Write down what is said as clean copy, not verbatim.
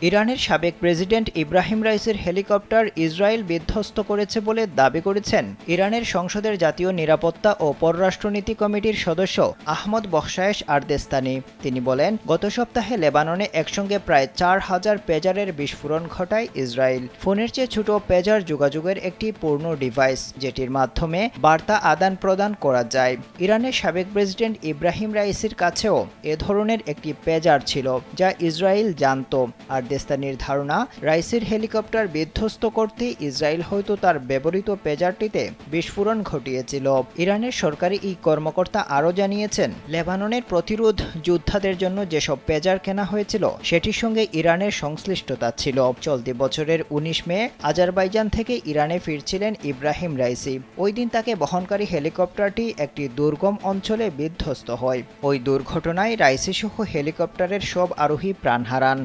ইরানের সাবেক president Ibrahim রাইসির helicopter Israel বিধ্বস্ত করেছে বলে দাবি করেছেন ইরানের সংসদের জাতীয় নিরাপত্তা ও পররাষ্ট্রনীতি কমিটির সদস্য আহমদ বখশায়েশ আরদেস্তানি। তিনি বলেন, গত সপ্তাহে লেবাননে একসঙ্গে প্রায় ৪,০০০ পেজারের বিস্ফোরণ ঘটায় ইসরায়েল। ফোনের চেয়ে ছোট পেজার যোগাযোগের একটি পূর্ণ ডিভাইস, যেটির মাধ্যমে বার্তা আদান প্রদান করা যায়। ইরানের সাবেক প্রেসিডেন্ট ইব্রাহিম রাইসির কাছেও এ ধরনের একটি পেজার ছিল, যা ইসরায়েল জানত। আরদেস্তানির ধারণা, রাইসির হেলিকপ্টার বিধ্বস্ত করতে ইসরায়েল হয়তো তার ব্যবহৃত পেজারটিতে বিস্ফোরণ ঘটিয়েছিল। ইরানের সরকারি এই কর্মকর্তা আরও জানিয়েছেন, লেবাননের প্রতিরোধ যোদ্ধাদের জন্য যেসব পেজার কেনা হয়েছিল সেটির সঙ্গে ইরানের সংশ্লিষ্টতা ছিল। চলতি বছরের ১৯ মে আজারবাইজান থেকে ইরানে ফিরছিলেন ইব্রাহিম রাইসি। ওই দিন তাকে বহনকারী হেলিকপ্টারটি একটি দুর্গম অঞ্চলে বিধ্বস্ত হয়। ওই দুর্ঘটনায় রাইসি সহ হেলিকপ্টারের সব আরোহী প্রাণ হারান।